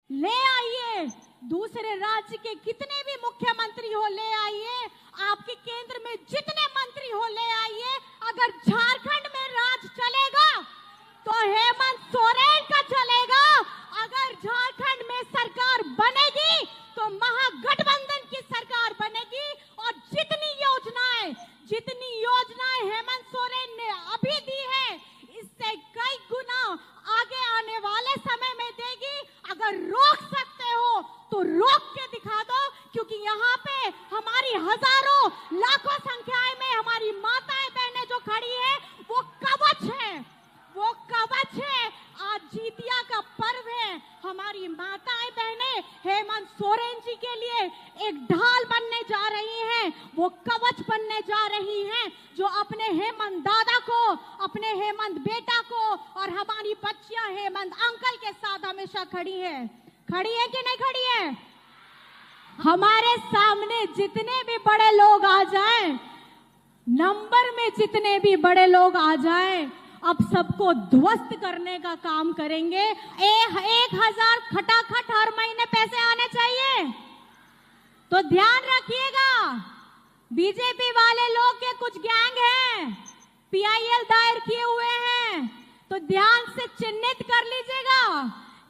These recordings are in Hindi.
ले आइए, दूसरे राज्य के कितने भी मुख्यमंत्री हो ले आइए, आपके केंद्र में जितने मंत्री हो ले आइए, अगर झारखंड में राज चलेगा तो हेमंत सोरेन का चलेगा। अगर झारखंड में सरकार बनेगी तो महागठबंधन की सरकार बनेगी। और जितनी योजनाएं हेमंत सोरेन ने अभी दी है, इससे कई गुना आगे आने वाले समय में देगी। अगर रोक सकते हो तो रोक के दिखा दो, क्योंकि यहाँ पे हमारी हजारों लाखों संख्याएं में हमारी माताएं बहनें जो खड़ी है वो कवच है, वो कवच है। आज जीतिया का पर्व है, हमारी माताएं बहनें हेमंत सोरेन जी के लिए एक ढाल बनने जा रही हैं, वो कवच बनने जा रही हैं, जो अपने हेमंत दादा को, अपने हेमंत बेटा को और हमारी बच्चियां हेमंत अंकल के साथ हमेशा खड़ी है कि नहीं खड़ी है? हमारे सामने जितने भी बड़े लोग आ जाएं, नंबर में जितने भी बड़े लोग आ जाएं, अब सबको ध्वस्त करने का काम करेंगे। 1000 खटाखट हर महीने पैसे आने चाहिए। तो ध्यान रखिएगा, बीजेपी वाले लोग के कुछ गैंग हैं, PIL दायर किए हुए हैं, तो ध्यान से चिन्हित कर लीजिएगा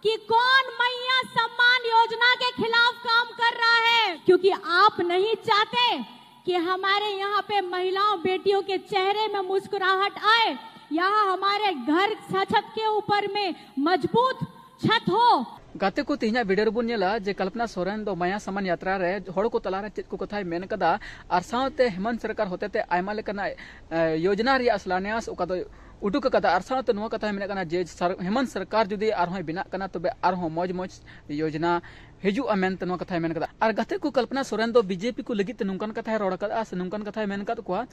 कि कौन मैया सम्मान योजना के खिलाफ काम कर रहा है। क्योंकि आप नहीं चाहते कि हमारे यहाँ पे महिलाओं बेटियों के चेहरे में मुस्कुराहट आए, यहाँ हमारे घर छत के ऊपर में मजबूत छत हो। गाते को तीना वीडियो बन नेला जे कल्पना सोरेन दो माया सम्मान यात्रा रे हड़ को तलारे चेद को कथाय मेन कदा आर साथे हेमंत सरकार होते ते आयमा लेकना योजना रे असलान्यास ओका दो उडुक कदा आर साथे नो कथाय मेन कना जे हेमंत सरकार जुदी आर होय बिना कना तबे आर हो मौज मौज योजना हिजु अमेन नो कथाय मेन कदा आर गाते को कल्पना सोरेन दो बीजेपी को लगित नुंकन कथाय रोड कदा से नुंकन कथाय मेन कद को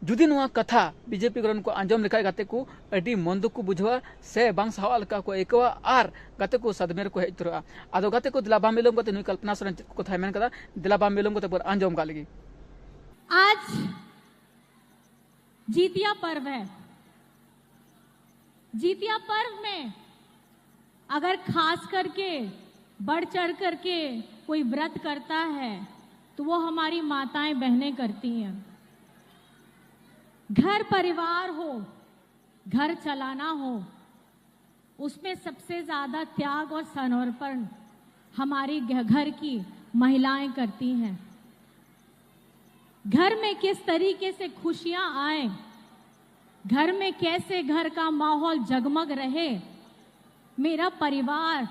जुदी नुआ कथा बीजेपी करन को आंजम लेखाय गाते को अडी मंद को बुझवा से बांग सवाल का को एकवा आर गाते को सदमेर को हेतुरा आदो गाते को दिला बामिलम गते नुई कल्पना सोरेन को कथाय मेन कदा दिला बामिलम गते पर आंजम का लगी। आज जीतिया पर्व है, जीतिया पर्व में अगर खास करके बढ़ चढ़ करके कोई व्रत करता है तो वो हमारी माताएं बहनें करती हैं। घर परिवार हो, घर चलाना हो, उसमें सबसे ज्यादा त्याग और समर्पण हमारी घर की महिलाएं करती हैं। घर में किस तरीके से खुशियां आए, घर में कैसे घर का माहौल जगमग रहे, मेरा परिवार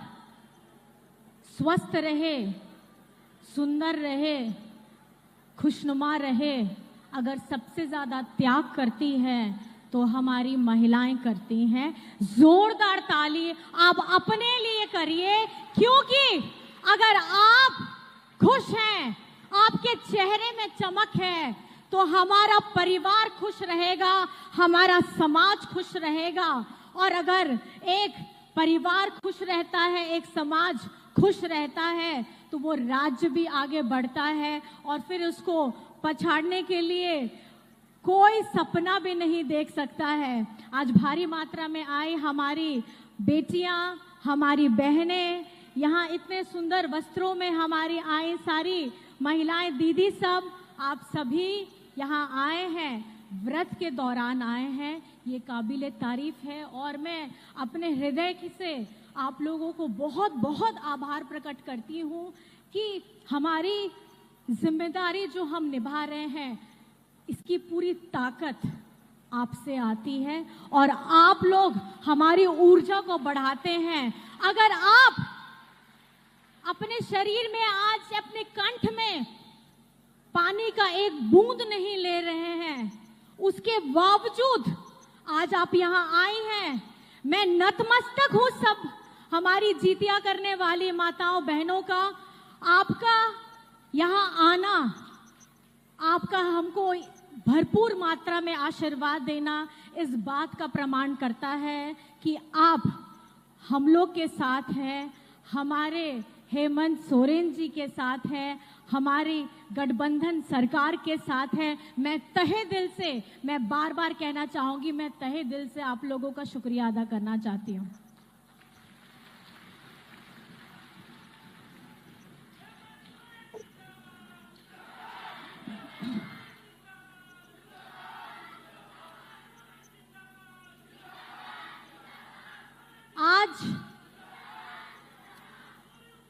स्वस्थ रहे, सुंदर रहे, खुशनुमा रहे, अगर सबसे ज्यादा त्याग करती है तो हमारी महिलाएं करती हैं। जोरदार ताली आप अपने लिए करिए, क्योंकि अगर आप खुश हैं, आपके चेहरे में चमक है, तो हमारा परिवार खुश रहेगा, हमारा समाज खुश रहेगा। और अगर एक परिवार खुश रहता है, एक समाज खुश रहता है, तो वो राज्य भी आगे बढ़ता है और फिर उसको पछाड़ने के लिए कोई सपना भी नहीं देख सकता है। आज भारी मात्रा में आई हमारी बेटियां, हमारी बहनें, यहाँ इतने सुंदर वस्त्रों में हमारी आई सारी महिलाएं, दीदी सब, आप सभी यहाँ आए हैं, व्रत के दौरान आए हैं, ये काबिले तारीफ है। और मैं अपने हृदय से आप लोगों को बहुत बहुत आभार प्रकट करती हूँ कि हमारी जिम्मेदारी जो हम निभा रहे हैं, इसकी पूरी ताकत आपसे आती है और आप लोग हमारी ऊर्जा को बढ़ाते हैं। अगर आप अपने शरीर में आज अपने कंठ में पानी का एक बूंद नहीं ले रहे हैं, उसके बावजूद आज आप यहाँ आई हैं, मैं नतमस्तक हूँ सब हमारी जीतिया करने वाली माताओं बहनों का। आपका यहाँ आना, आपका हमको भरपूर मात्रा में आशीर्वाद देना इस बात का प्रमाण करता है कि आप हम लोग के साथ हैं, हमारे हेमंत सोरेन जी के साथ हैं, हमारी गठबंधन सरकार के साथ है। मैं तहे दिल से, मैं बार बार कहना चाहूंगी, मैं तहे दिल से आप लोगों का शुक्रिया अदा करना चाहती हूँ।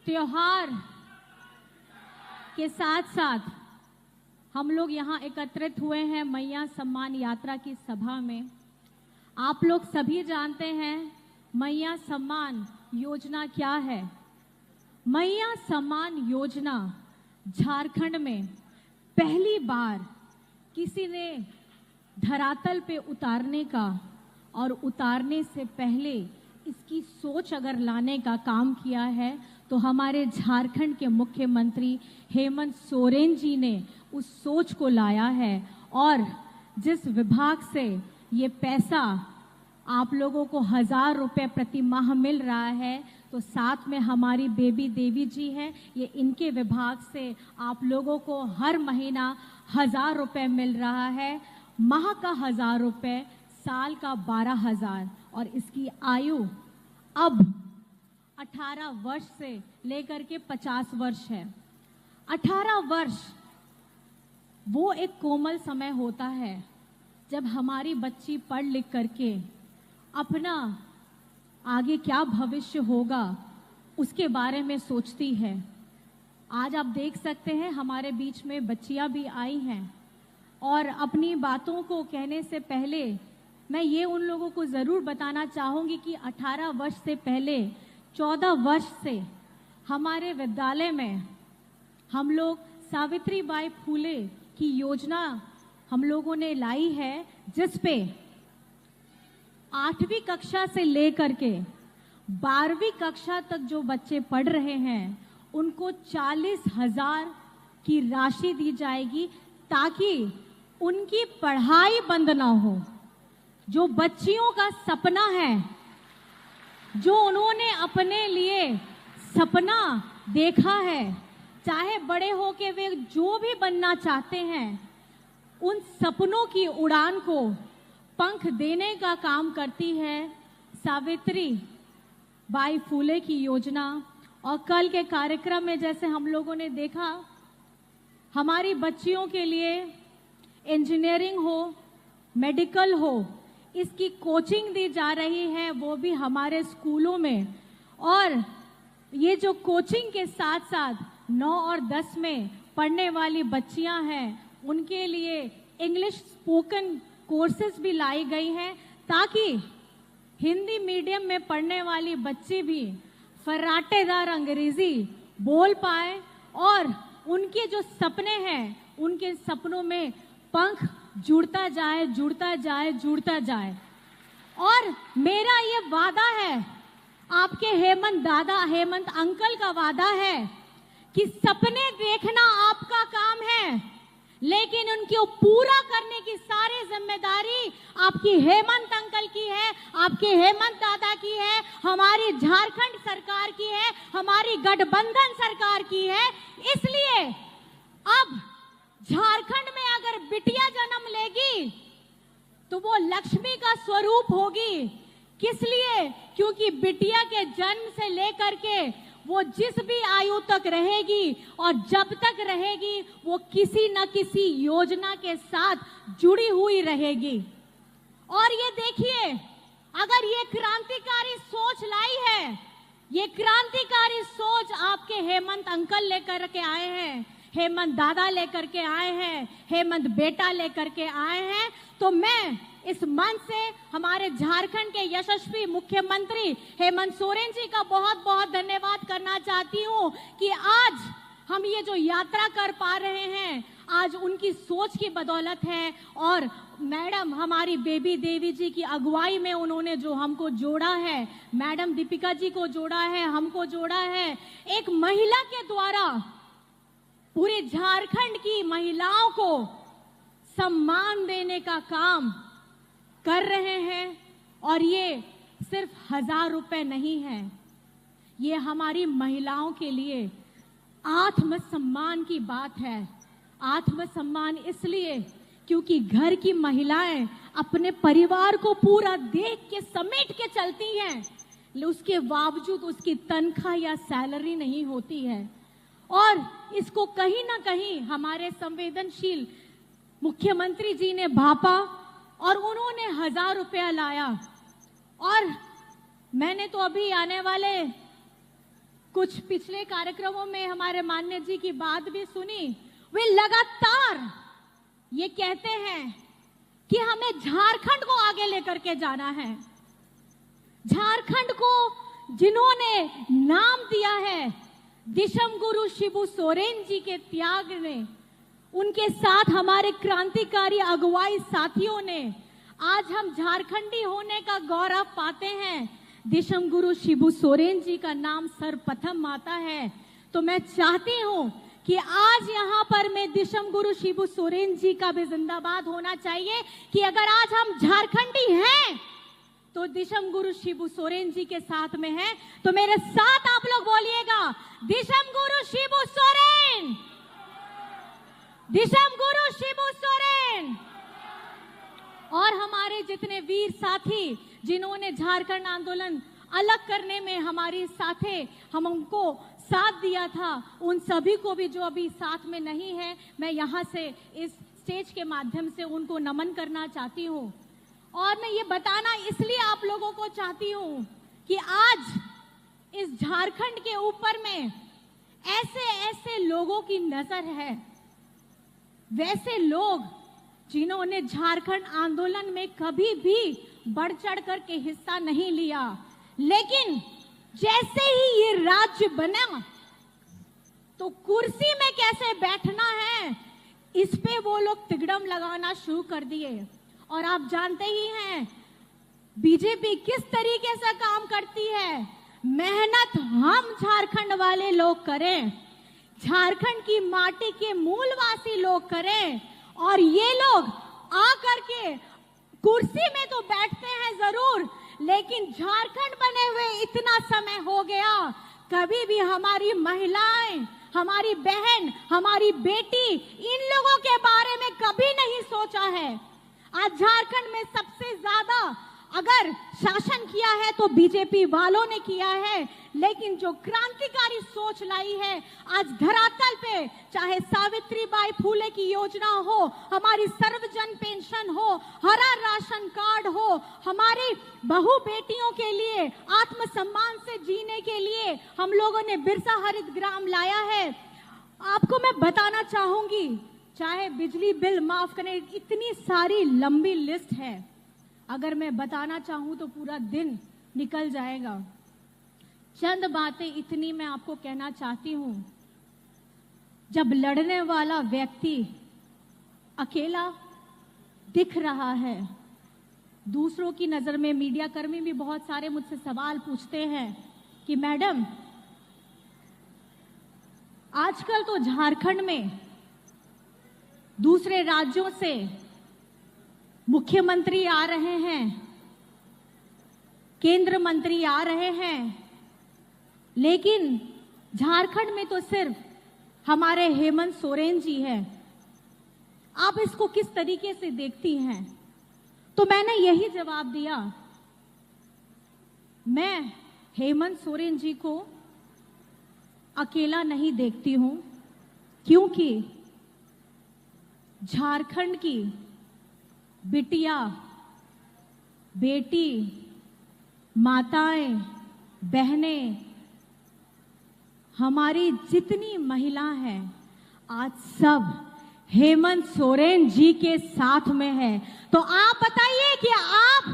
त्योहार के साथ साथ हम लोग यहाँ एकत्रित हुए हैं मैया सम्मान यात्रा की सभा में। आप लोग सभी जानते हैं मैया सम्मान योजना क्या है। मैया सम्मान योजना झारखंड में पहली बार किसी ने धरातल पे उतारने का और उतारने से पहले इसकी सोच अगर लाने का काम किया है तो हमारे झारखंड के मुख्यमंत्री हेमंत सोरेन जी ने उस सोच को लाया है। और जिस विभाग से ये पैसा आप लोगों को 1000 रुपये प्रति माह मिल रहा है, तो साथ में हमारी बेबी देवी जी हैं, ये इनके विभाग से आप लोगों को हर महीना 1000 रुपये मिल रहा है। माह का 1000 रुपये, साल का 12,000 और इसकी आयु अब 18 वर्ष से लेकर के 50 वर्ष है। 18 वर्ष वो एक कोमल समय होता है जब हमारी बच्ची पढ़ लिख करके अपना आगे क्या भविष्य होगा उसके बारे में सोचती है। आज आप देख सकते हैं हमारे बीच में बच्चियां भी आई हैं और अपनी बातों को कहने से पहले मैं ये उन लोगों को ज़रूर बताना चाहूँगी कि 18 वर्ष से पहले 14 वर्ष से हमारे विद्यालय में हम लोग सावित्रीबाई फूले की योजना हम लोगों ने लाई है, जिस पे 8वीं कक्षा से लेकर के 12वीं कक्षा तक जो बच्चे पढ़ रहे हैं उनको 40,000 की राशि दी जाएगी ताकि उनकी पढ़ाई बंद ना हो। जो बच्चियों का सपना है, जो उन्होंने अपने लिए सपना देखा है, चाहे बड़े होके वे जो भी बनना चाहते हैं, उन सपनों की उड़ान को पंख देने का काम करती है सावित्री बाई फूले की योजना। और कल के कार्यक्रम में जैसे हम लोगों ने देखा, हमारी बच्चियों के लिए इंजीनियरिंग हो, मेडिकल हो, इसकी कोचिंग दी जा रही है, वो भी हमारे स्कूलों में। और ये जो कोचिंग के साथ साथ 9 और 10 में पढ़ने वाली बच्चियां हैं, उनके लिए इंग्लिश स्पोकन कोर्सेज भी लाई गई हैं ताकि हिंदी मीडियम में पढ़ने वाली बच्ची भी फर्राटेदार अंग्रेजी बोल पाए और उनके जो सपने हैं उनके सपनों में पंख जुड़ता जाए, जुड़ता जाए, जुड़ता जाए। और मेरा ये वादा है, आपके हेमंत अंकल का वादा है कि सपने देखना आपका काम है, लेकिन उनको पूरा करने की सारी जिम्मेदारी आपकी हेमंत अंकल की है, आपके हेमंत दादा की है, हमारी झारखंड सरकार की है, हमारी गठबंधन सरकार की है। इसलिए अब झारखंड में अगर बिटिया जन्म लेगी तो वो लक्ष्मी का स्वरूप होगी। किस लिए? क्योंकि बिटिया के जन्म से लेकर के वो जिस भी आयु तक रहेगी और जब तक रहेगी वो किसी न किसी योजना के साथ जुड़ी हुई रहेगी। और ये देखिए, अगर ये क्रांतिकारी सोच लाई है, ये क्रांतिकारी सोच आपके हेमंत अंकल लेकर के आए हैं, हेमंत दादा लेकर के आए हैं, हेमंत बेटा लेकर के आए हैं, तो मैं इस मंच से हमारे झारखंड के यशस्वी मुख्यमंत्री हेमंत सोरेन जी का बहुत बहुत धन्यवाद करना चाहती हूँ कि आज हम ये जो यात्रा कर पा रहे हैं, आज उनकी सोच की बदौलत है। और मैडम हमारी बेबी देवी जी की अगुवाई में उन्होंने जो हमको जोड़ा है, मैडम दीपिका जी को जोड़ा है, हमको जोड़ा है, एक महिला के द्वारा पूरे झारखंड की महिलाओं को सम्मान देने का काम कर रहे हैं। और ये सिर्फ 1000 रुपए नहीं है, ये हमारी महिलाओं के लिए आत्मसम्मान की बात है। आत्मसम्मान इसलिए क्योंकि घर की महिलाएं अपने परिवार को पूरा देख के समेट के चलती हैं, उसके बावजूद उसकी तनख्वाह या सैलरी नहीं होती है। और इसको कहीं ना कहीं हमारे संवेदनशील मुख्यमंत्री जी ने भापा और उन्होंने 1000 रुपया लाया। और मैंने तो अभी आने वाले कुछ पिछले कार्यक्रमों में हमारे मान्य जी की बात भी सुनी। वे लगातार ये कहते हैं कि हमें झारखंड को आगे लेकर के जाना है। झारखंड को जिन्होंने नाम दिया है दिशम गुरु शिबू सोरेन जी के त्याग ने, उनके साथ हमारे क्रांतिकारी अगुवाई साथियों ने, आज हम झारखंडी होने का गौरव पाते हैं। दिशम गुरु शिबू सोरेन जी का नाम सर्वप्रथम आता है। तो मैं चाहती हूं कि आज यहाँ पर मैं दिशम गुरु शिबू सोरेन जी का भी जिंदाबाद होना चाहिए कि अगर आज हम झारखंडी हैं तो दिशम गुरु शिबू सोरेन जी के साथ में है। तो मेरे साथ आप लोग बोलिएगा, दिशम गुरु शिबू सोरेन, दिशम गुरु शिबू सोरेन। और हमारे जितने वीर साथी जिन्होंने झारखंड आंदोलन अलग करने में हमारे साथे हमको साथ दिया था, उन सभी को भी जो अभी साथ में नहीं है, मैं यहाँ से इस स्टेज के माध्यम से उनको नमन करना चाहती हूँ। और मैं ये बताना इसलिए आप लोगों को चाहती हूँ कि आज इस झारखंड के ऊपर में ऐसे ऐसे लोगों की नजर है, वैसे लोग जिन्होंने झारखंड आंदोलन में कभी भी बढ़ चढ़ करके हिस्सा नहीं लिया, लेकिन जैसे ही ये राज्य बना तो कुर्सी में कैसे बैठना है इस पे वो लोग तिगड़म लगाना शुरू कर दिए। और आप जानते ही हैं बीजेपी किस तरीके से काम करती है। मेहनत हम झारखंड वाले लोग करें, झारखंड की माटी के मूलवासी लोग करें, और ये लोग आकर के कुर्सी में तो बैठते हैं जरूर, लेकिन झारखंड बने हुए इतना समय हो गया, कभी भी हमारी महिलाएं, हमारी बहन, हमारी बेटी, इन लोगों के बारे में कभी नहीं सोचा है। आज झारखंड में सबसे ज्यादा अगर शासन किया है तो बीजेपी वालों ने किया है, लेकिन जो क्रांतिकारी सोच लाई है आज धरातल पे, चाहे सावित्रीबाई फूले की योजना हो, हमारी सर्वजन पेंशन हो, हरा राशन कार्ड हो, हमारी बहू बेटियों के लिए आत्मसम्मान से जीने के लिए हम लोगों ने बिरसा हरित ग्राम लाया है। आपको मैं बताना चाहूंगी, चाहे बिजली बिल माफ करें, इतनी सारी लंबी लिस्ट है, अगर मैं बताना चाहूं तो पूरा दिन निकल जाएगा। चंद बातें इतनी मैं आपको कहना चाहती हूं। जब लड़ने वाला व्यक्ति अकेला दिख रहा है, दूसरों की नजर में, मीडिया कर्मी भी बहुत सारे मुझसे सवाल पूछते हैं कि मैडम आजकल तो झारखंड में दूसरे राज्यों से मुख्यमंत्री आ रहे हैं, केंद्र मंत्री आ रहे हैं, लेकिन झारखंड में तो सिर्फ हमारे हेमंत सोरेन जी हैं। आप इसको किस तरीके से देखती हैं? तो मैंने यही जवाब दिया, मैं हेमंत सोरेन जी को अकेला नहीं देखती हूं, क्योंकि झारखंड की बिटिया, बेटी, माताएं, बहनें, हमारी जितनी महिला हैं, आज सब हेमंत सोरेन जी के साथ में है। तो आप बताइए कि आप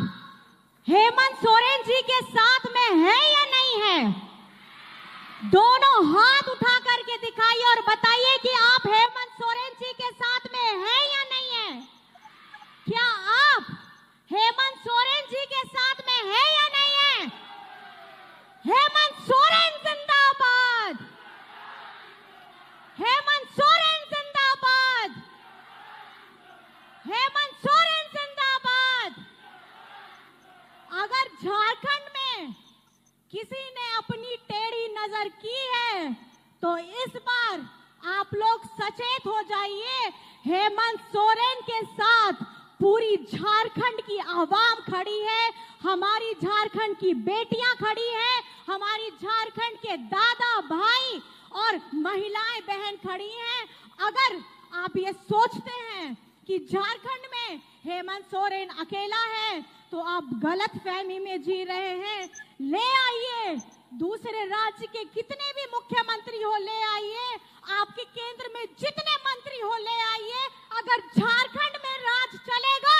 हेमंत सोरेन जी के साथ में है या नहीं है? दोनों हाथ उठा करके दिखाइए और बताइए कि आप हेमंत सोरेन जी के साथ में है या नहीं है? क्या आप हेमंत सोरेन जी के साथ में है या नहीं है? हेमंत सोरेन जिंदाबाद! हेमंत सोरेन जिंदाबाद! हेमंत सोरेन जिंदाबाद! अगर झारखंड में किसी ने अपनी टेढ़ी नजर की है तो इस बार आप लोग सचेत हो जाइए। हेमंत सोरेन के साथ पूरी झारखंड की आवाम खड़ी है, हमारी झारखंड की बेटियां खड़ी हैं, हमारी झारखंड के दादा भाई और महिलाएं बहन खड़ी हैं। अगर आप ये सोचते हैं कि झारखंड में हेमंत सोरेन अकेला है तो आप गलत फहमी में जी रहे हैं। ले आइए दूसरे राज्य के कितने भी मुख्यमंत्री हो ले आइए, आपके केंद्र में जितने मंत्री हो ले आइए, अगर झारखंड में राज चलेगा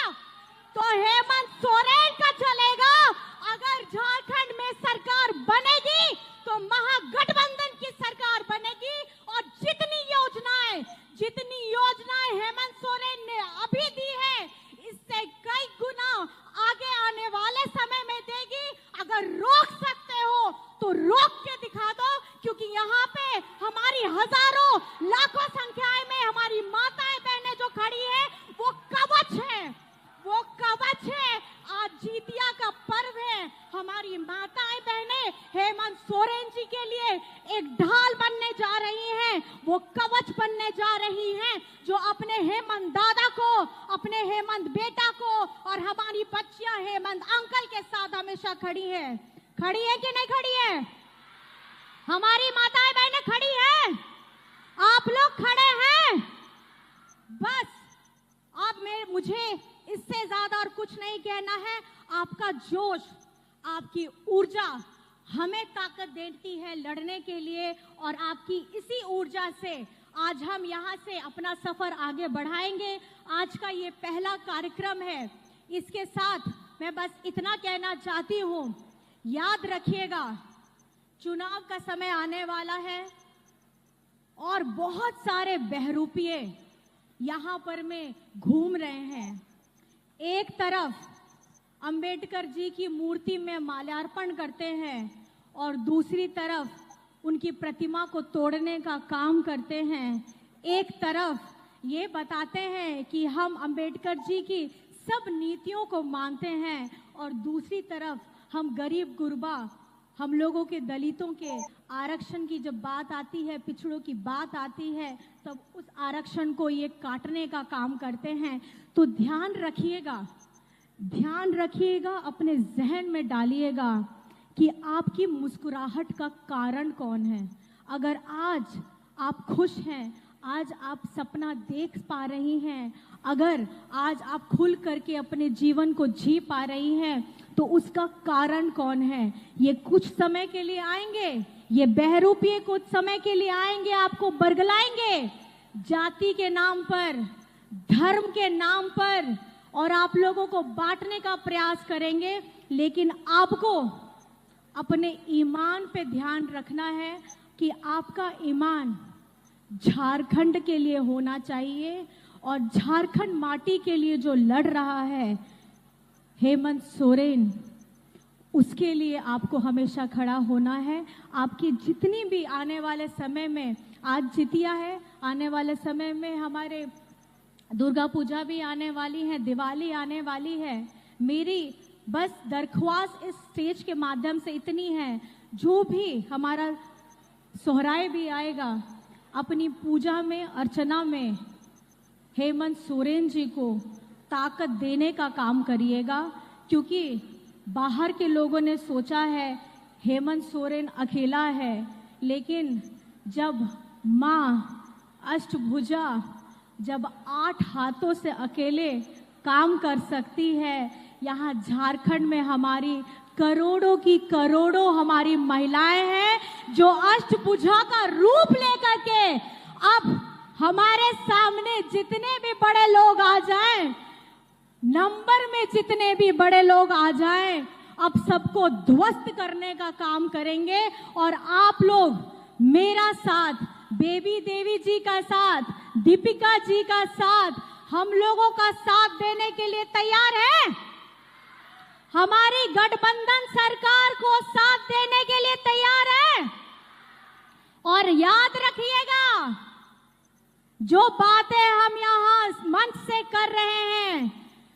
तो हेमंत सोरेन का चलेगा। अगर झारखंड में सरकार बनेगी तो महागठबंधन की सरकार बनेगी। और जितनी योजनाएं हेमंत सोरेन ने अभी दी है, इससे कई गुना आगे आने वाले समय में देगी। अगर रोक सकते हो तो रोक के दिखा दो, क्योंकि यहाँ पे हमारी हजारों लाखों संख्याएं में हमारी माताएं बहनें जो खड़ी है, वो कवच है, वो कवच है। आज जीतिया का पर्व है, हमारी माताएं बहनें हेमंत सोरेन जी के लिए एक ढाल बनने जा रही हैं, वो कवच बनने जा रही हैं, जो अपने हेमंत दादा को, अपने हेमंत बेटा को और हमारी बच्चियां हेमंत अंकल के साथ हमेशा खड़ी है कि नहीं खड़ी है? हमारी माताएं बहनें खड़ी है, आप लोग खड़े हैं। बस अब मुझे इससे ज्यादा और कुछ नहीं कहना है। आपका जोश, आपकी ऊर्जा हमें ताकत देती है लड़ने के लिए, और आपकी इसी ऊर्जा से आज हम यहाँ से अपना सफर आगे बढ़ाएंगे। आज का ये पहला कार्यक्रम है। इसके साथ मैं बस इतना कहना चाहती हूँ, याद रखिएगा चुनाव का समय आने वाला है और बहुत सारे बहरूपिये यहाँ पर में घूम रहे हैं। एक तरफ अंबेडकर जी की मूर्ति में माल्यार्पण करते हैं और दूसरी तरफ उनकी प्रतिमा को तोड़ने का काम करते हैं। एक तरफ ये बताते हैं कि हम अंबेडकर जी की सब नीतियों को मानते हैं और दूसरी तरफ हम गरीब गुरबा, हम लोगों के दलितों के आरक्षण की जब बात आती है, पिछड़ों की बात आती है, तब उस आरक्षण को ये काटने का काम करते हैं। तो ध्यान रखिएगा, अपने जहन में डालिएगा कि आपकी मुस्कुराहट का कारण कौन है। अगर आज आप खुश हैं, आज आप सपना देख पा रही हैं, अगर आज आप खुल करके अपने जीवन को जी पा रही हैं, तो उसका कारण कौन है? ये कुछ समय के लिए आएंगे, ये बहरूपिये कुछ समय के लिए आएंगे, आपको बरगलाएंगे जाति के नाम पर, धर्म के नाम पर, और आप लोगों को बांटने का प्रयास करेंगे। लेकिन आपको अपने ईमान पे ध्यान रखना है कि आपका ईमान झारखंड के लिए होना चाहिए, और झारखंड माटी के लिए जो लड़ रहा है हेमंत सोरेन, उसके लिए आपको हमेशा खड़ा होना है। आपकी जितनी भी आने वाले समय में, आज जितिया है, आने वाले समय में हमारे दुर्गा पूजा भी आने वाली है, दिवाली आने वाली है। मेरी बस दरख्वास्त इस स्टेज के माध्यम से इतनी है, जो भी हमारा सोहराय भी आएगा, अपनी पूजा में, अर्चना में हेमंत सोरेन जी को ताकत देने का काम करिएगा। क्योंकि बाहर के लोगों ने सोचा है हेमंत सोरेन अकेला है, लेकिन जब माँ अष्टभुजा जब 8 हाथों से अकेले काम कर सकती है, यहाँ झारखंड में हमारी करोड़ों की करोड़ों हमारी महिलाएं हैं जो अष्टभुजा का रूप लेकर के अब हमारे सामने जितने भी बड़े लोग आ जाएं, नंबर में जितने भी बड़े लोग आ जाएं, अब सबको ध्वस्त करने का काम करेंगे। और आप लोग मेरा साथ, बेबी देवी जी का साथ, दीपिका जी का साथ, हम लोगों का साथ देने के लिए तैयार हैं? हमारी गठबंधन सरकार को साथ देने के लिए तैयार है? और याद रखिएगा, जो बातें हम यहाँ मंच से कर रहे हैं,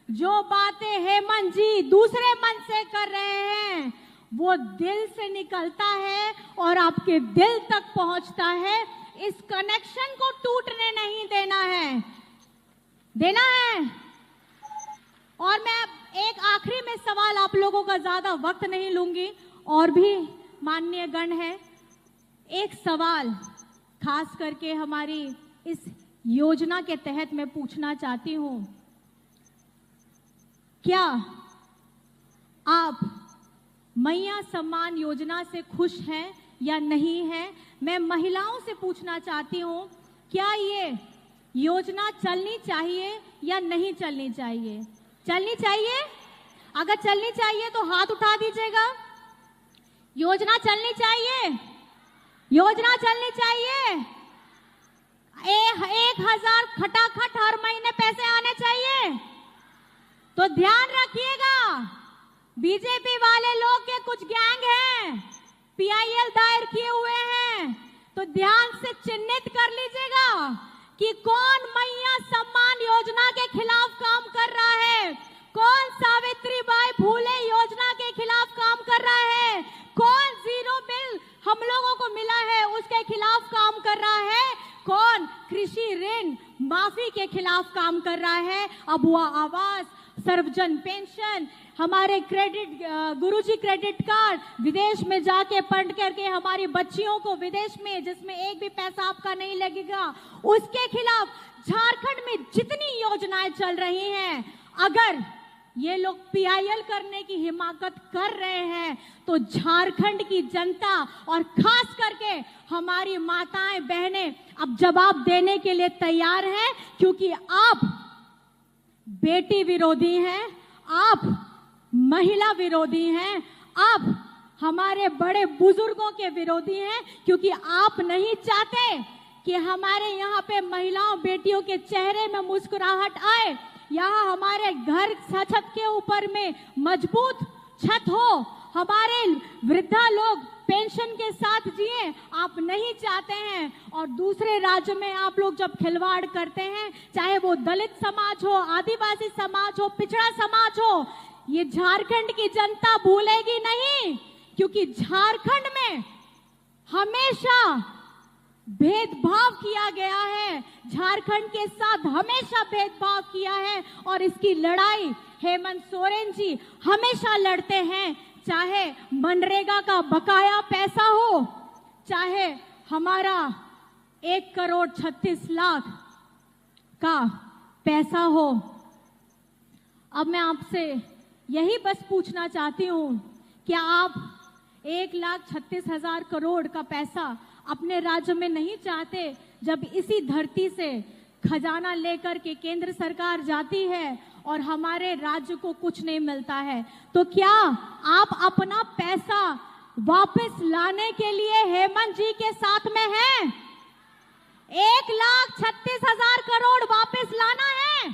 जो बातें हेमंत जी दूसरे मंच से कर रहे हैं, वो दिल से निकलता है और आपके दिल तक पहुंचता है। इस कनेक्शन को टूटने नहीं देना है, देना है। और मैं एक आखिरी में सवाल, आप लोगों का ज्यादा वक्त नहीं लूंगी, और भी माननीय गण है, एक सवाल खास करके हमारी इस योजना के तहत मैं पूछना चाहती हूं, क्या आप मैया सम्मान योजना से खुश हैं या नहीं है। मैं महिलाओं से पूछना चाहती हूँ, क्या ये योजना चलनी चाहिए या नहीं चलनी चाहिए? चलनी चाहिए? अगर चलनी चाहिए तो हाथ उठा दीजिएगा। योजना चलनी चाहिए? योजना चलनी चाहिए। 1000 खटाखट हर महीने पैसे आने चाहिए। तो ध्यान रखिएगा, बीजेपी वाले लोग के कुछ गैंग हैं, PIL दायर किए हुए हैं, तो ध्यान से चिन्हित कर लीजिएगा कि कौन मैया सम्मान योजना के खिलाफ काम कर रहा है, कौन सावित्रीबाई फूले योजना के खिलाफ काम कर रहा है, कौन जीरो बिल हम लोगों को मिला है उसके खिलाफ काम कर रहा है, कौन कृषि ऋण माफी के खिलाफ काम कर रहा है, अबुआ आवास, सर्वजन पेंशन, हमारे क्रेडिट गुरुजी क्रेडिट कार्ड, विदेश में जाके पढ़ करके हमारी बच्चियों को विदेश में जिसमें एक भी पैसा आपका नहीं लगेगा, उसके खिलाफ झारखंड में जितनी योजनाएं चल रही हैं, अगर ये लोग PIL करने की हिमाकत कर रहे हैं तो झारखंड की जनता और खास करके हमारी माताएं बहनें अब जवाब देने के लिए तैयार हैं, क्योंकि आप बेटी विरोधी हैं, आप महिला विरोधी हैं, आप हमारे बड़े बुजुर्गों के विरोधी हैं, क्योंकि आप नहीं चाहते कि हमारे यहाँ पे महिलाओं बेटियों के चेहरे में मुस्कुराहट आए, यहाँ हमारे घर छत के ऊपर में मजबूत छत हो, हमारे वृद्धा लोग पेंशन के साथ जिए, आप नहीं चाहते हैं। और दूसरे राज्य में आप लोग जब खिलवाड़ करते हैं, चाहे वो दलित समाज हो, आदिवासी समाज हो, पिछड़ा समाज हो, ये झारखंड की जनता भूलेगी नहीं, क्योंकि झारखंड में हमेशा भेदभाव किया गया है, झारखंड के साथ हमेशा भेदभाव किया है और इसकी लड़ाई हेमंत सोरेन जी हमेशा लड़ते हैं, चाहे मनरेगा का बकाया पैसा हो, चाहे हमारा 1,36,00,000 का पैसा हो। अब मैं आपसे यही बस पूछना चाहती हूँ, क्या आप 1,36,000 करोड़ का पैसा अपने राज्य में नहीं चाहते? जब इसी धरती से खजाना लेकर के केंद्र सरकार जाती है और हमारे राज्य को कुछ नहीं मिलता है, तो क्या आप अपना पैसा वापस लाने के लिए हेमंत जी के साथ में हैं? 1,36,000 करोड़ वापस लाना है,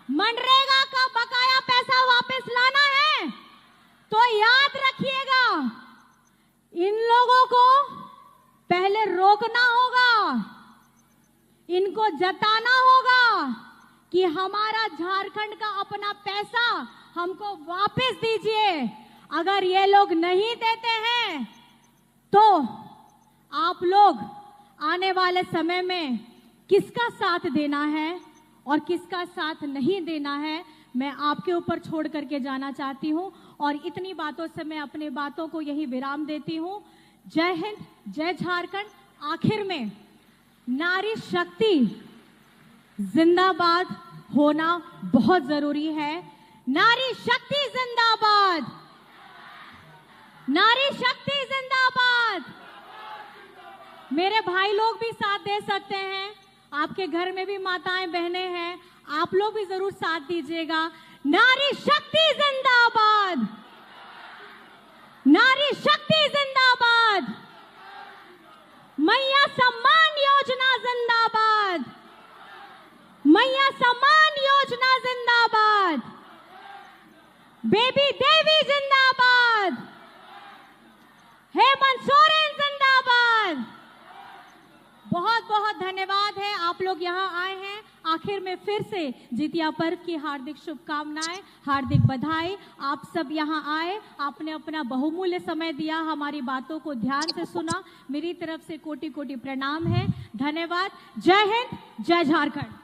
मनरेगा का बकाया पैसा वापस लाना है, तो याद रखिएगा, इन लोगों को पहले रोकना होगा, इनको जताना होगा कि हमारा झारखंड का अपना पैसा हमको वापस दीजिए। अगर ये लोग नहीं देते हैं तो आप लोग आने वाले समय में किसका साथ देना है और किसका साथ नहीं देना है, मैं आपके ऊपर छोड़ करके जाना चाहती हूं। और इतनी बातों से मैं अपनी बातों को यही विराम देती हूं। जय हिंद, जय झारखंड। आखिर में नारी शक्ति जिंदाबाद होना बहुत जरूरी है। नारी शक्ति जिंदाबाद, नारी शक्ति जिंदाबाद। मेरे भाई लोग भी साथ दे सकते हैं, आपके घर में भी माताएं बहनें हैं, आप लोग भी जरूर साथ दीजिएगा। नारी शक्ति जिंदाबाद, नारी शक्ति जिंदाबाद, मैया सम्मान योजना जिंदाबाद, मैया सम्मान योजना जिंदाबाद, बेबी देवी जिंदाबाद, हेमंत सोरेन जिंदाबाद। बहुत बहुत धन्यवाद है, आप लोग यहाँ आए हैं। आखिर में फिर से जितिया पर्व की हार्दिक शुभकामनाएं, हार्दिक बधाई। आप सब यहाँ आए, आपने अपना बहुमूल्य समय दिया, हमारी बातों को ध्यान से सुना। मेरी तरफ से कोटि कोटि प्रणाम है। धन्यवाद। जय हिंद, जय झारखंड।